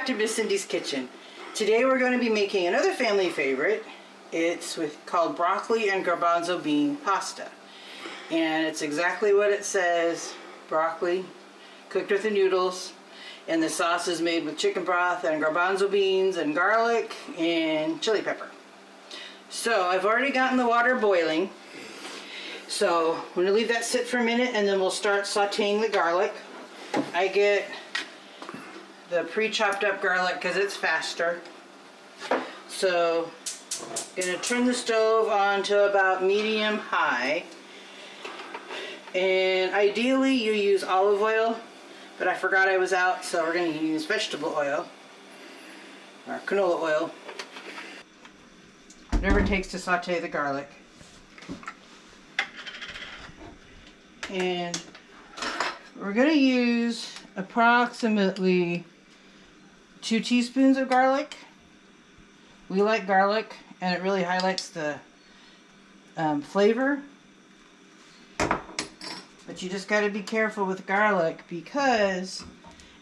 back to Miss Cindy's Kitchen. Today we're going to be making another family favorite. It's called broccoli and garbanzo bean pasta. And it's exactly what it says. Broccoli cooked with the noodles. And the sauce is made with chicken broth and garbanzo beans and garlic and chili pepper. So I've already gotten the water boiling. So I'm going to leave that sit for a minute and then we'll start sauteing the garlic. I get the pre-chopped up garlic because it's faster. So I'm going to turn the stove on to about medium high. And ideally you use olive oil, but I forgot I was out, so we're going to use vegetable oil or canola oil. Whatever it takes to saute the garlic. And we're going to use approximately 2 teaspoons of garlic. We like garlic and it really highlights the flavor. But you just got to be careful with garlic because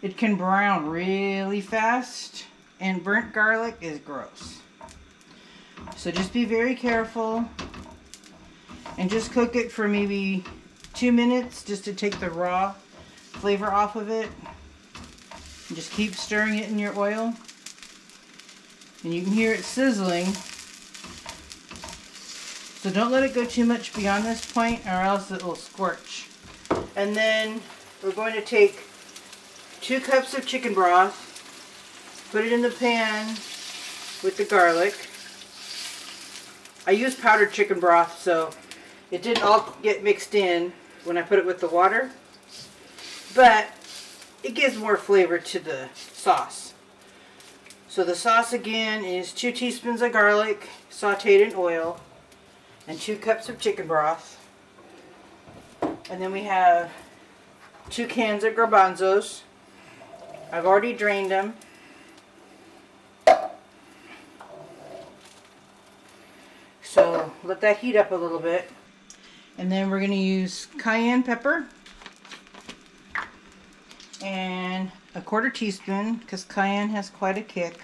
it can brown really fast and burnt garlic is gross. So just be very careful and just cook it for maybe 2 minutes just to take the raw flavor off of it. And just keep stirring it in your oil. And you can hear it sizzling. So don't let it go too much beyond this point or else it will scorch. And then we're going to take 2 cups of chicken broth, put it in the pan with the garlic. I used powdered chicken broth, so it didn't all get mixed in when I put it with the water, but it gives more flavor to the sauce. So the sauce again is 2 teaspoons of garlic sauteed in oil and 2 cups of chicken broth. And then we have 2 cans of garbanzos. I've already drained them. So let that heat up a little bit. And then we're going to use cayenne pepper and a 1/4 teaspoon because cayenne has quite a kick.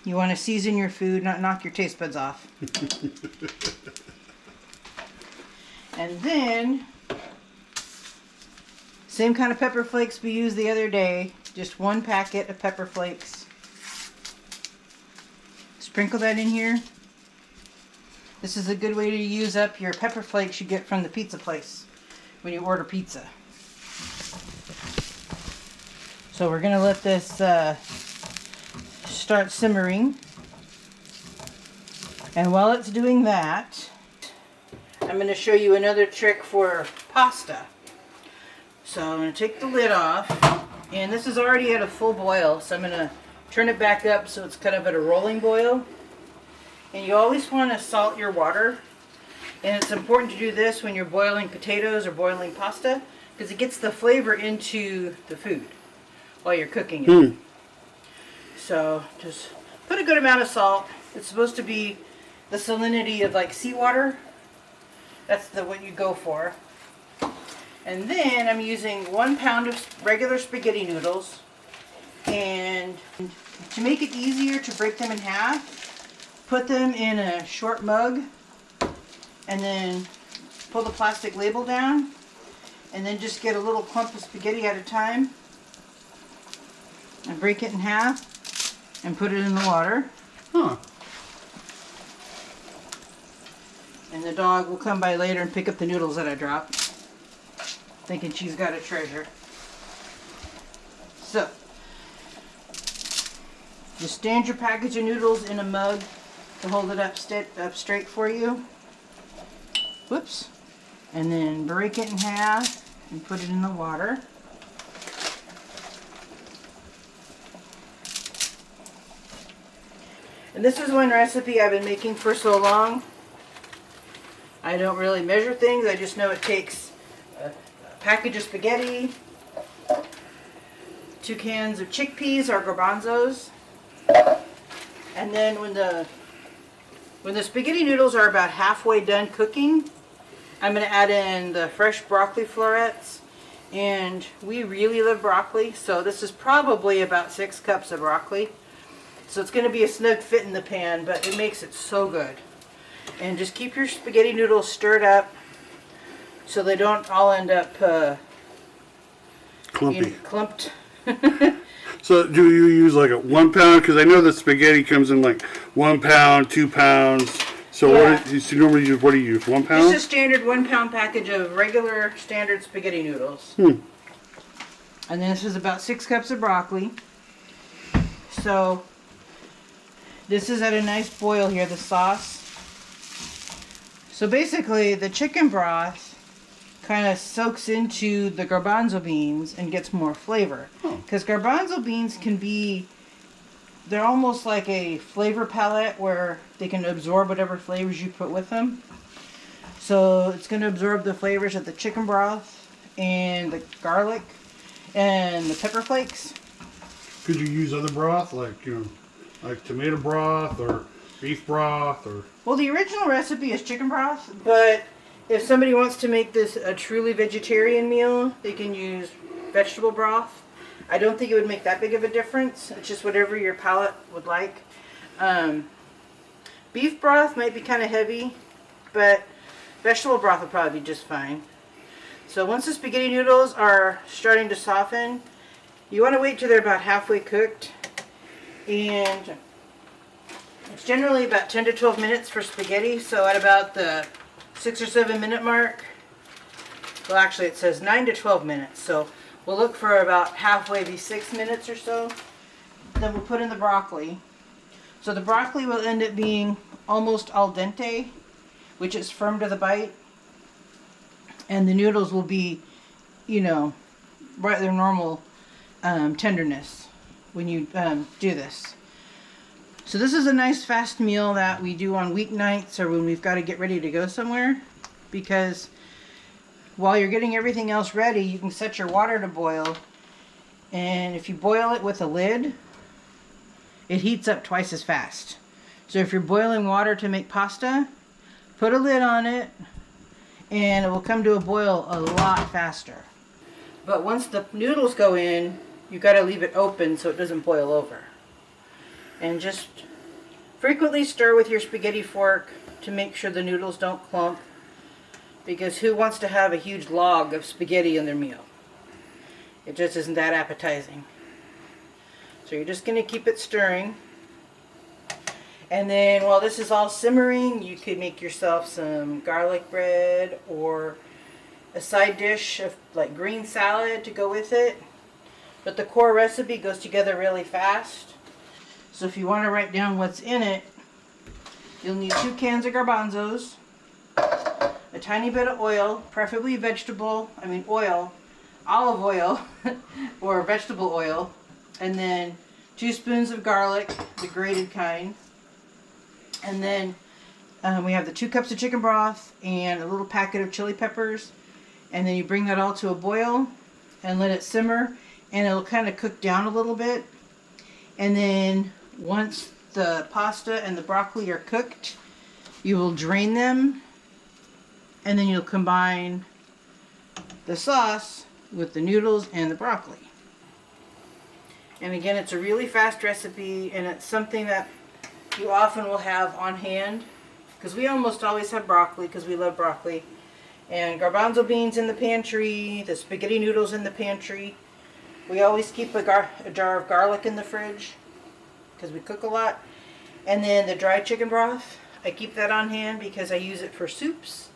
You want to season your food, not knock your taste buds off. And then, same kind of pepper flakes we used the other day, just 1 packet of pepper flakes. Sprinkle that in here. This is a good way to use up your pepper flakes you get from the pizza place when you order pizza. So we're going to let this start simmering. And while it's doing that, I'm going to show you another trick for pasta. So I'm going to take the lid off, and this is already at a full boil, so I'm going to turn it back up so it's kind of at a rolling boil. And you always want to salt your water, and it's important to do this when you're boiling potatoes or boiling pasta because it gets the flavor into the food while you're cooking it. So just put a good amount of salt. It's supposed to be the salinity of like seawater. That's what you go for. And then I'm using 1 pound of regular spaghetti noodles. And to make it easier to break them in half, put them in a short mug and then pull the plastic label down and then just get a little clump of spaghetti at a time and break it in half and put it in the water. And the dog will come by later and pick up the noodles that I dropped, thinking she's got a treasure. So, just stand your package of noodles in a mug to hold it up straight for you. Whoops. And then break it in half and put it in the water. And this is one recipe I've been making for so long. I don't really measure things. I just know it takes a package of spaghetti, 2 cans of chickpeas or garbanzos, and then when the spaghetti noodles are about halfway done cooking, I'm going to add in the fresh broccoli florets And we really love broccoli, so this is probably about 6 cups of broccoli. So it's going to be a snug fit in the pan, but it makes it so good. And just keep your spaghetti noodles stirred up so they don't all end up clumped. So do you use like a 1 pound? Because I know the spaghetti comes in like 1 pound, 2 pounds. So yeah. What do you use? 1 pound? It's a standard 1 pound package of regular standard spaghetti noodles. And then this is about 6 cups of broccoli. So this is at a nice boil here, the sauce. So basically the chicken broth kind of soaks into the garbanzo beans and gets more flavor. Because garbanzo beans they're almost like a flavor palette where they can absorb whatever flavors you put with them. So it's going to absorb the flavors of the chicken broth and the garlic and the pepper flakes. Could you use other broth, like like tomato broth or beef broth or? Well, the original recipe is chicken broth, but if somebody wants to make this a truly vegetarian meal, they can use vegetable broth. I don't think it would make that big of a difference. It's just whatever your palate would like. Beef broth might be kind of heavy, but vegetable broth would probably be just fine. So once the spaghetti noodles are starting to soften, you want to wait till they're about halfway cooked. And it's generally about 10 to 12 minutes for spaghetti, so at about the 6 or 7 minute mark, well actually it says 9 to 12 minutes, so we'll look for about halfway, maybe 6 minutes or so. Then we'll put in the broccoli. So the broccoli will end up being almost al dente, which is firm to the bite. And the noodles will be, right their normal tenderness when you do this. So this is a nice fast meal that we do on weeknights or when we've got to get ready to go somewhere, because while you're getting everything else ready, you can set your water to boil, and if you boil it with a lid, it heats up twice as fast. So if you're boiling water to make pasta, put a lid on it and it will come to a boil a lot faster. But once the noodles go in, you got to leave it open so it doesn't boil over. And just frequently stir with your spaghetti fork to make sure the noodles don't clump, because who wants to have a huge log of spaghetti in their meal? It just isn't that appetizing. So you're just going to keep it stirring. And then while this is all simmering, you could make yourself some garlic bread or a side dish of like green salad to go with it. But the core recipe goes together really fast. So if you want to write down what's in it, you'll need 2 cans of garbanzos, a tiny bit of oil, preferably oil, olive oil or vegetable oil, and then 2 spoons of garlic, the grated kind. And then we have the 2 cups of chicken broth and a little packet of chili peppers. And then you bring that all to a boil and let it simmer, and it'll kind of cook down a little bit. And then once the pasta and the broccoli are cooked, you will drain them, and then you'll combine the sauce with the noodles and the broccoli. And again, it's a really fast recipe, and it's something that you often will have on hand, because we almost always have broccoli because we love broccoli. And garbanzo beans in the pantry, the spaghetti noodles in the pantry. We always keep a jar of garlic in the fridge because we cook a lot. And then the dry chicken broth, I keep that on hand because I use it for soups.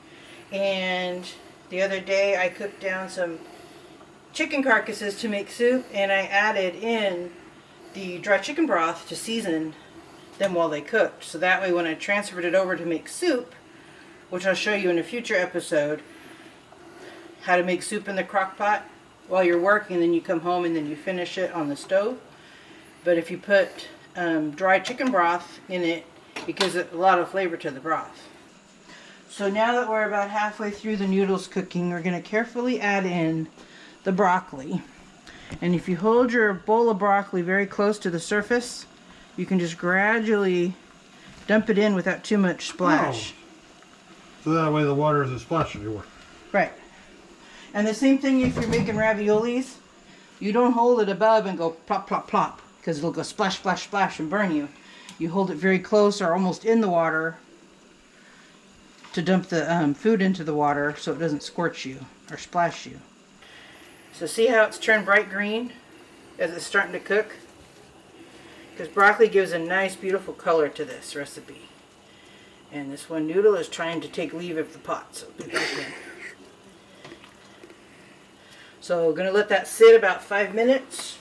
And the other day I cooked down some chicken carcasses to make soup, and I added in the dry chicken broth to season them while they cooked. So that way when I transferred it over to make soup, which I'll show you in a future episode, how to make soup in the crock pot while you're working, then you come home and then you finish it on the stove. But if you put dry chicken broth in it, it gives it a lot of flavor to the broth. So now that we're about halfway through the noodles cooking, we're going to carefully add in the broccoli. And if you hold your bowl of broccoli very close to the surface, you can just gradually dump it in without too much splash. Oh. So that way the water isn't splashing anywhere. Right. And the same thing if you're making raviolis. You don't hold it above and go plop, plop, plop, because it'll go splash, splash, splash and burn you. You hold it very close or almost in the water to dump the food into the water so it doesn't scorch you or splash you. So see how it's turned bright green as it's starting to cook? Because broccoli gives a nice, beautiful color to this recipe. And this one noodle is trying to take leave of the pot, so put it back in. So we're going to let that sit about 5 minutes,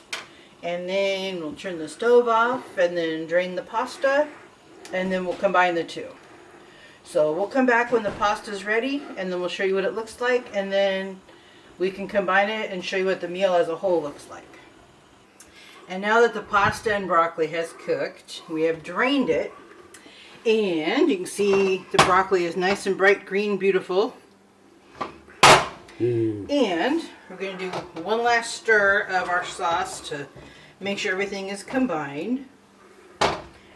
and then we'll turn the stove off and then drain the pasta, and then we'll combine the two. So we'll come back when the pasta's ready, and then we'll show you what it looks like, and then we can combine it and show you what the meal as a whole looks like. And now that the pasta and broccoli has cooked, we have drained it, and you can see the broccoli is nice and bright green, beautiful. And we're going to do one last stir of our sauce to make sure everything is combined.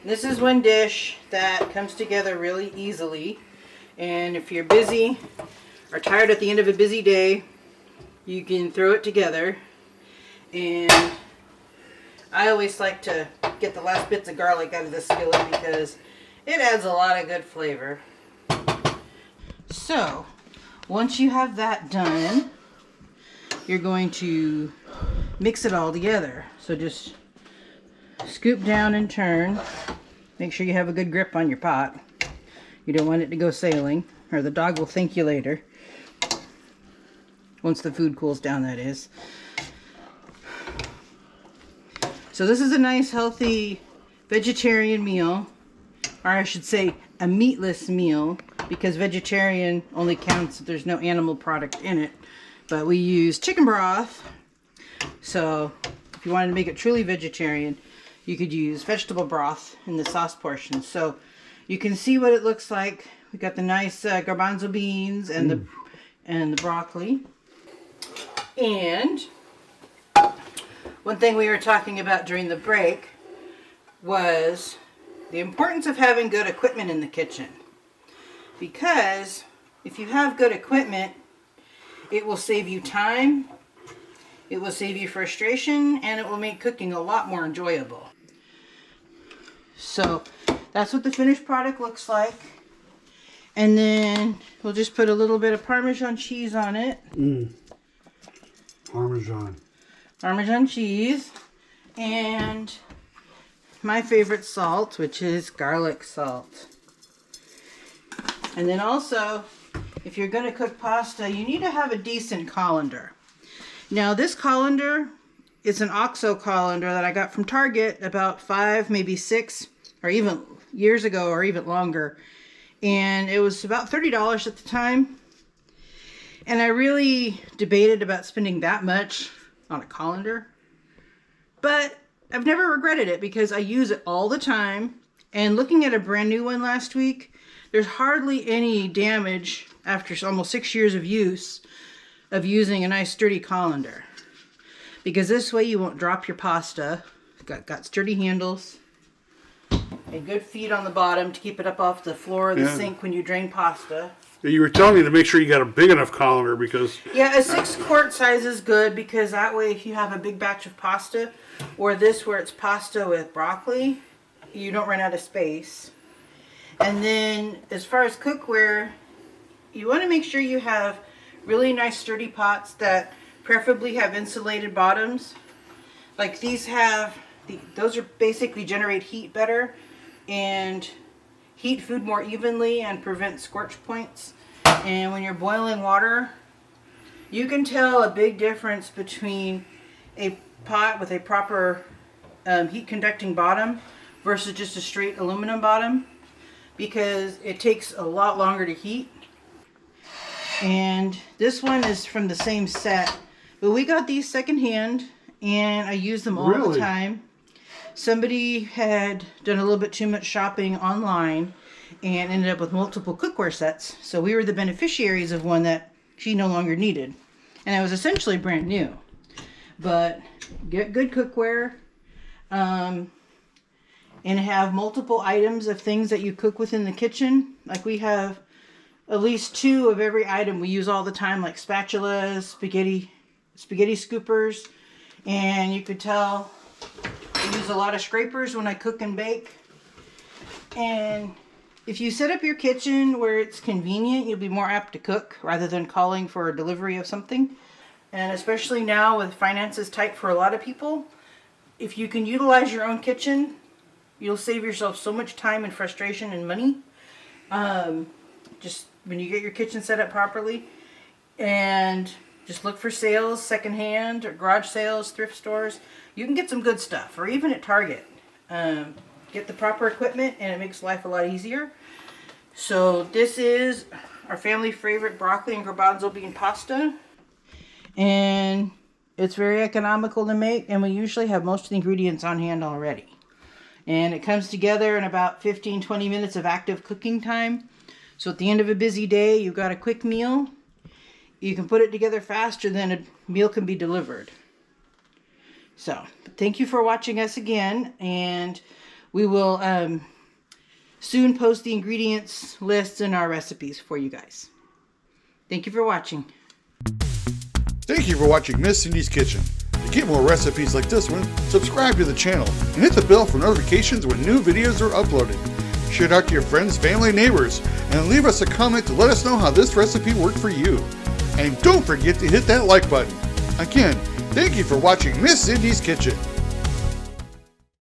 This is one dish that comes together really easily, and if you're busy or tired at the end of a busy day, you can throw it together. And I always like to get the last bits of garlic out of the skillet because it adds a lot of good flavor. So once you have that done, you're going to mix it all together. So just scoop down and turn. Make sure you have a good grip on your pot. You don't want it to go sailing, or the dog will thank you later. Once the food cools down, that is. So this is a nice, healthy vegetarian meal, or I should say a meatless meal, because vegetarian only counts if there's no animal product in it. But we use chicken broth, so if you wanted to make it truly vegetarian, you could use vegetable broth in the sauce portion. So you can see what it looks like. We got the nice garbanzo beans and the broccoli. And one thing we were talking about during the break was the importance of having good equipment in the kitchen. Because if you have good equipment, it will save you time, it will save you frustration, and it will make cooking a lot more enjoyable. So that's what the finished product looks like. And then we'll just put a little bit of Parmesan cheese on it. Parmesan cheese. And my favorite salt, which is garlic salt. And then also, if you're going to cook pasta, you need to have a decent colander. Now this colander is an OXO colander that I got from Target about 5, maybe 6, or even years ago, or even longer. And it was about $30 at the time. And I really debated about spending that much on a colander. But I've never regretted it because I use it all the time. And looking at a brand new one last week, there's hardly any damage after almost 6 years of use of using a nice sturdy colander. Because this way you won't drop your pasta. Got sturdy handles. A good feed on the bottom to keep it up off the floor of the sink when you drain pasta. You were telling me to make sure you got a big enough colander because... Yeah, a 6-quart size is good because that way if you have a big batch of pasta, or this where it's pasta with broccoli, you don't run out of space. And then as far as cookware, you want to make sure you have really nice sturdy pots that preferably have insulated bottoms. Like these have, those are basically generate heat better and heat food more evenly and prevent scorch points. And when you're boiling water, you can tell a big difference between a pot with a proper heat conducting bottom versus just a straight aluminum bottom, because it takes a lot longer to heat. And this one is from the same set, but we got these secondhand and I use them all the time. Somebody had done a little bit too much shopping online and ended up with multiple cookware sets, so we were the beneficiaries of one that she no longer needed, and it was essentially brand new. But get good cookware and have multiple items of things that you cook with in the kitchen. Like we have at least 2 of every item we use all the time, like spatulas, spaghetti scoopers, and you could tell I use a lot of scrapers when I cook and bake. And if you set up your kitchen where it's convenient, you'll be more apt to cook rather than calling for a delivery of something. And especially now with finances tight for a lot of people, if you can utilize your own kitchen, you'll save yourself so much time and frustration and money. Just when you get your kitchen set up properly, and just look for sales, secondhand or garage sales, thrift stores. You can get some good stuff, or even at Target. Get the proper equipment and it makes life a lot easier. So this is our family favorite broccoli and garbanzo bean pasta. And it's very economical to make, and we usually have most of the ingredients on hand already. And it comes together in about 15-20 minutes of active cooking time. So at the end of a busy day, you've got a quick meal. You can put it together faster than a meal can be delivered. So, thank you for watching us again, and we will soon post the ingredients lists and our recipes for you guys. Thank you for watching. Thank you for watching Miss Cindy's Kitchen. To get more recipes like this one, subscribe to the channel and hit the bell for notifications when new videos are uploaded. Share it out to your friends, family, and neighbors, and leave us a comment to let us know how this recipe worked for you. And don't forget to hit that like button. Again, thank you for watching Miss Cindy's Kitchen.